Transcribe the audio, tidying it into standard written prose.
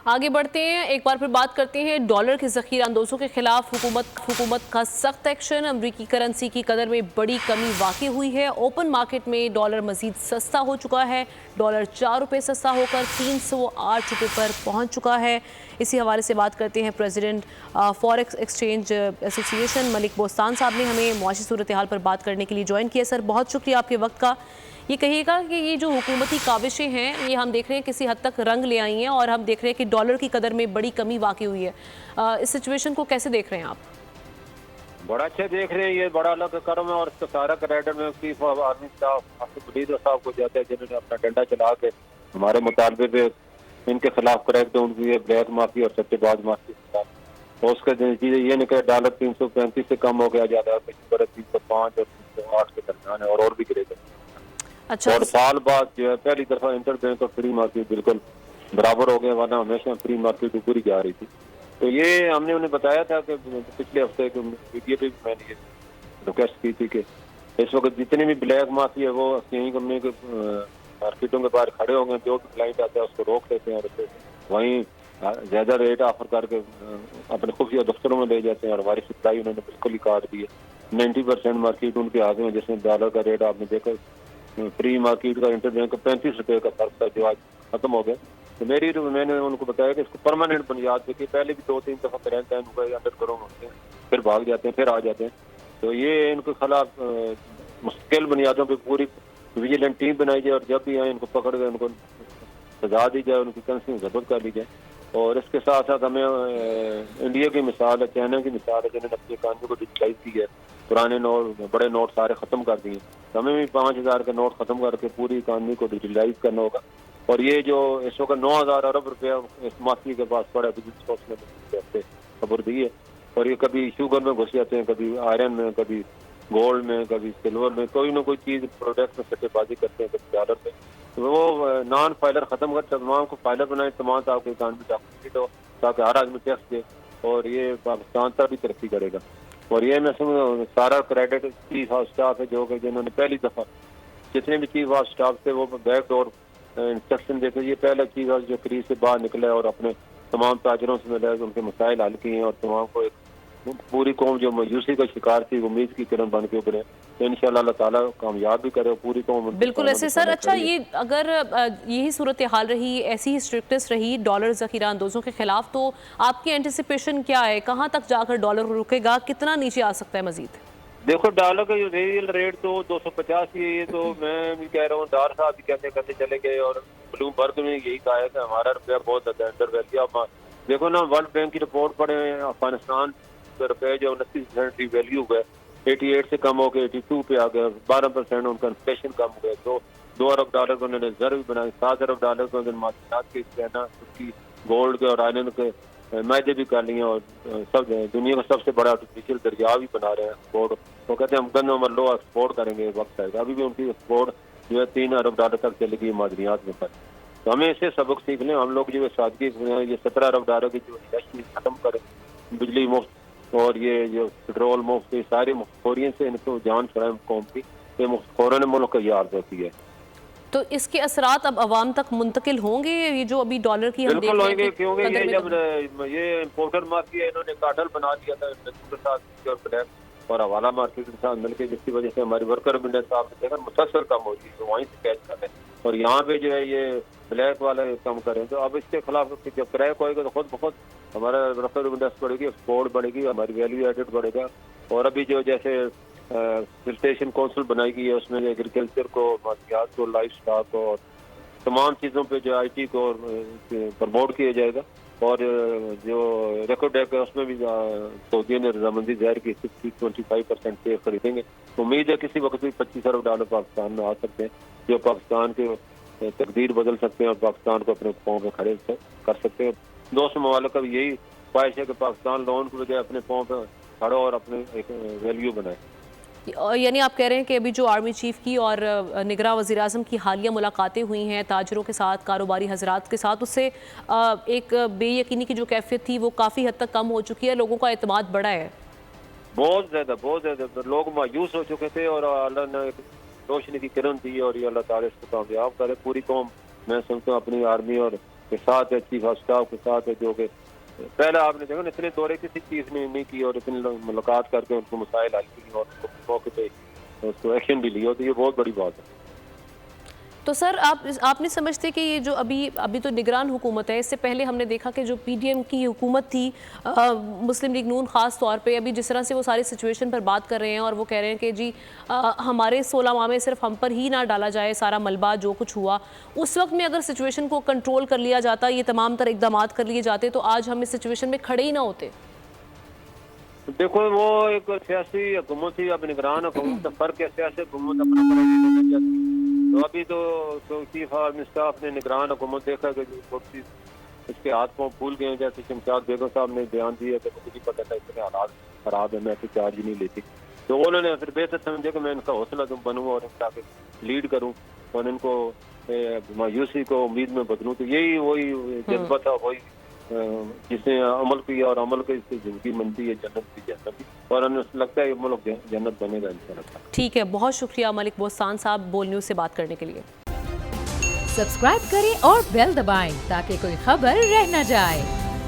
آگے بڑھتے ہیں، ایک بار پھر بات کرتے ہیں ڈالر کے ذخیرہ اندوزوں کے خلاف حکومت کا سخت ایکشن۔ امریکی کرنسی کی قدر میں بڑی کمی واقع ہوئی ہے۔ اوپن مارکیٹ میں ڈالر مزید سستا ہو چکا ہے۔ ڈالر 4 روپے سستا ہو کر 308 روپے پر پہنچ چکا ہے۔ اسی حوالے سے بات کرتے ہیں پریزیڈنٹ فوریکس ایکسچینج ایسوسی ایشن ملک بوستان صاحب نے ہمیں معاشی صورتحال پر بات کرنے کے لیے جوائن کیا۔ سر بہت شکریہ آپ کے وقت کا۔ یہ کہیے گا کہ یہ جو حکومتی کاوشیں ہیں یہ ہم دیکھ رہے ہیں کسی حد تک رنگ لے آئی ہیں اور ہم دیکھ رہے ہیں کہ ڈالر کی قدر میں بڑی کمی واقع ہوئی ہے، اس سچویشن کو کیسے دیکھ رہے ہیں آپ؟ بڑا اچھا دیکھ رہے ہیں، یہ بڑا اللہ کا کرم ہے اور اس کا سارا کریڈٹ میں چیف آرمی اسٹاف بلیدر صاحب کو جاتا ہے جنہوں نے اپنا ڈنڈا چلا کے ہمارے مطالبے پہ ان کے خلاف کریک ڈاؤن کی ہے، بلیک مافیا اور سچے باز مافیا کے خلاف۔ اور اس کا نتیجہ یہ نکلا ڈالر 335 سے کم ہو گیا جاتا ہے، 305 اور 308 کے درمیان ہے اور بھی گرے گا۔ اچھا، اور سال بعد جو ہے پہلی دفعہ انٹر بینک اور فری مارکیٹ بالکل برابر ہو گیا، ورنہ ہمیشہ فری مارکیٹ اوپر ہی جا رہی تھی۔ تو یہ ہم نے انہیں بتایا تھا کہ پچھلے ہفتے ویڈیو پہ میں نے یہ ریکویسٹ کی تھی کہ اس وقت جتنے بھی بلیک مافیا ہے وہ یہیں کمپنی کے مارکیٹوں کے باہر کھڑے ہوں گے، جو بھی کلائنٹ آتا ہے اس کو روک لیتے ہیں اور اسے وہیں زیادہ ریٹ آفر کر کے اپنے خفیہ دفتروں میں لے جاتے ہیں اور ہماری سپلائی انہوں نے بالکل ہی کاٹ دی ہے۔ 90% مارکیٹ ان کے آگے ہیں، جس میں ڈالر کا ریٹ آپ نے دیکھا فری مارکیٹ کا انٹر بینک کا 35 روپے کا فرق تھا جو آج ختم ہو گیا۔ تو میں نے ان کو بتایا کہ اس کو پرماننٹ بنیاد پہ، کہ پہلے بھی 2-3 دفعہ کرنٹائن ہوا ہے، انڈر کرو ہوتے ہیں پھر بھاگ جاتے ہیں پھر آ جاتے ہیں، تو یہ ان کے خلاف مستقل بنیادوں پہ پوری ویجیلنٹ ٹیم بنائی جائے اور جب بھی آئیں ان کو پکڑ کے ان کو سزا دی جائے، ان کی کرنسی ضبط کر لی جائے۔ اور اس کے ساتھ ساتھ ہمیں انڈیا کی مثال ہے، چائنا کی مثال ہے جنہوں نے اپنی اکانومی کو ڈیجیٹائز کی ہے، پرانے نوٹ بڑے نوٹ سارے ختم کر دیے، ہمیں بھی 5000 کے نوٹ ختم کر کے پوری اکانومی کو ڈیجیٹلائز کرنا ہوگا۔ اور یہ جو اس وقت 9000 ارب روپیہ اس مافیا کے پاس پڑا ہے، خبر دی ہے، اور یہ کبھی شوگر میں گھس جاتے ہیں، کبھی آئرن میں، کبھی گولڈ میں، کبھی سلور میں، کوئی نہ کوئی چیز پروڈکٹ میں سٹے بازی کرتے ہیں، کبھی ڈالر پہ۔ تو وہ نان فائلر ختم کر تمام کو فائلر بنائے، تمام آپ کی اکانومی ڈاکومنٹ ہو تاکہ ہر آدمی ٹیکس دے اور یہ پاکستان تک بھی ترقی کرے گا۔ اور یہ میں سمجھ سارا کریڈٹ چیف آف اسٹاف ہے جو کہ جنہوں نے پہلی دفعہ جتنے بھی چیف آف اسٹاف تھے وہ بیک ڈور انسٹرکشن دیتے، یہ پہلا چیف آف جو کریز سے باہر نکلا ہے اور اپنے تمام تاجروں سے ملا ہے، ان کے مسائل حل کیے ہیں اور تمام کو ایک پوری قوم جو مایوسی کا شکار تھی امید کی کرن بن کے ابھرے، تو انشاءاللہ اللہ تعالیٰ کامیاب بھی کرے اور پوری قوم بالکل ایسے سر۔ اچھا، یہ اگر یہی صورتحال رہی، ایسی ہی اسٹرکٹنس رہی ڈالر ذخیرہ اندوزوں کے خلاف، تو آپ کی اینٹیسپیشن کیا ہے؟ کہاں تک جا کر ڈالر رکے گا؟ کتنا نیچے آ سکتا ہے مزید؟ دیکھو ڈالر کا جو ریل ریٹ تو 250 ہی ہے، یہ تو میں بھی کہہ رہا ہوں، ڈار صاحب بھی کہتے چلے گئے اور بلوم برگ نے یہی کہا ہے کہ ہمارا روپیہ بہت زیادہ انڈر ویلیو۔ اب دیکھو نا، ورلڈ بینک کی رپورٹ پڑھے ہیں، افغانستان کا روپیہ جو 29% ری ویلیو ہوا ہے، 88 سے کم ہو کے 82 پہ آ گیا، 12% ان کا انفلیشن کم ہو گیا، 2 ارب ڈالر کو انہوں نے ریزرو بنائی، 7 ارب ڈالر کو انہوں نے معدنیات کے کہنا اس کی گولڈ کے اور آئرن کے معاہدے بھی کر لیے اور سب دنیا کا سب سے بڑا آرٹیفیشل دریا بھی بنا رہے ہیں ایکسپورٹ۔ وہ کہتے ہیں ہم گند و لو ایکسپورٹ کریں گے، وقت آئے گا، ابھی بھی ان کی ایکسپورٹ جو ہے 3 ارب ڈالر تک چلے گی معدنیات میں پر۔ تو ہمیں اسے سبق سیکھ لیں، ہم لوگ جو سادگی یہ 17 ارب ڈالر کی جو انڈسٹری ختم کریں، بجلی مفت اور یہ جو پٹرول مفت، یہ سارے مفتخوریوں سے ان کو جان چھڑائیں قوم کی، یہ مفتخورین ملک کا یہ عرض ہوتی ہے۔ تو اس کے اثرات اب عوام تک منتقل ہوں گے؟ یہ جو ابھی ڈالر کی ہم دیکھ رہے ہیں بالکل ہوں گے، کیونکہ یہ جب یہ امپورٹر مافیا انہوں نے کارٹل بنا دیا تھا کے ساتھ اور بلیک اور حوالہ مارکیٹ کے ساتھ مل کے، جس کی وجہ سے ہماری ورکر منڈے صاحب نے دیکھا مسلسل کم ہو رہی ہے، وہیں سے کیچ کر رہے ہیں اور یہاں پہ جو ہے یہ بلیک والے کم کریں، تو اب اس کے خلاف جب کریک ہوئے گا تو خود بخود ہمارا ورکر منڈس بڑھے گی، ایکسپورٹ بڑھے گی، ہماری ویلیو ایڈڈ بڑھے گا۔ اور ابھی جو جیسے فلٹریشن کونسل بنائی گئی ہے، اس میں ایگریکلچر کو، معدنیات کو، لائف اسٹاک کو اور تمام چیزوں پہ جو آئی ٹی کو پروموٹ کیا جائے گا۔ اور جو ریکارڈ ڈیک ہے اس میں بھی سعودیہ نے رضامندی ظاہر کی، 25% شیئر خریدیں گے۔ امید ہے کسی وقت بھی 25 ارب ڈالر پاکستان میں آ سکتے ہیں جو پاکستان کے تقدیر بدل سکتے ہیں اور پاکستان کو اپنے پاؤں پہ کھڑے کر سکتے ہیں۔ دوست ممالک کا بھی یہی خواہش ہے کہ پاکستان لون کی بجائے اپنے پاؤں پہ کھڑا اور اپنے ایک ویلیو بنائے۔ یعنی آپ کہہ رہے ہیں کہ ابھی جو آرمی چیف کی اور نگراں وزیر اعظم کی حالیہ ملاقاتیں ہوئی ہیں تاجروں کے ساتھ، کاروباری حضرات کے ساتھ، اس سے ایک بے یقینی کی جو کیفیت تھی وہ کافی حد تک کم ہو چکی ہے، لوگوں کا اعتماد بڑھا ہے؟ بہت زیادہ لوگ مایوس ہو چکے تھے اور اللہ نے ایک روشنی کی کرن دی اور یہ اللہ تعالیٰ اس کو کامیاب کرے۔ پوری قوم میں سمجھتا ہوں اپنی آرمی اور کے ساتھ ہے, چیف آف اسٹاف کے ساتھ ہے, جو کہ پہلے آپ نے دیکھا نا اتنے دورے کسی چیز نے نہیں کی اور اتنی ملاقات کر کے ان کو مسائل حل کی اور موقع پہ اس کو ایکشن بھی لیا, تو یہ بہت بڑی بات ہے. تو سر آپ نہیں سمجھتے کہ یہ جو ابھی تو نگران حکومت ہے, اس سے پہلے ہم نے دیکھا کہ جو پی ڈی ایم کی حکومت تھی, مسلم لیگ نون خاص طور پہ, ابھی جس طرح سے وہ ساری سچویشن پر بات کر رہے ہیں اور وہ کہہ رہے ہیں کہ جی ہمارے 16 ماہ میں صرف ہم پر ہی نہ ڈالا جائے سارا ملبہ جو کچھ ہوا, اس وقت میں اگر سچویشن کو کنٹرول کر لیا جاتا, یہ تمام تر اقدامات کر لیے جاتے, تو آج ہم اس سچویشن میں کھڑے ہی نہ ہوتے. دیکھو وہ ایک سیاسی حکومت تھی, اب نگران حکومت کا فرق ہے. سیاسی حکومت اپنا کرنے جاتی, تو ابھی تو چیف آرمی اسٹاف نے نگران حکومت دیکھا کہ جو اس کے ہاتھ پاؤں پھول گئے ہیں, جیسے شمشاد بیگم صاحب نے بیان دیا کہ مجھے نہیں پتا تھا اتنے حالات خراب ہے, میں تو چارج نہیں لیتی. تو انہوں نے پھر بہتر سمجھا کہ میں ان کا حوصلہ بنوں اور ان کا لیڈ کروں اور ان کو مایوسی کو امید میں بدلوں. تو یہی وہی جذبہ تھا, وہی جس نے عمل کیا اور عمل کی سے زندگی بنتی ہے, جنت کی جنت بھی, اور ہمیں لگتا ہے یہ ملک جنت بنے گا انشاءاللہ. ٹھیک ہے, بہت شکریہ ملک بوستان صاحب بول نیوز سے بات کرنے کے لیے. سبسکرائب کریں اور بیل دبائیں تاکہ کوئی خبر رہ نہ جائے.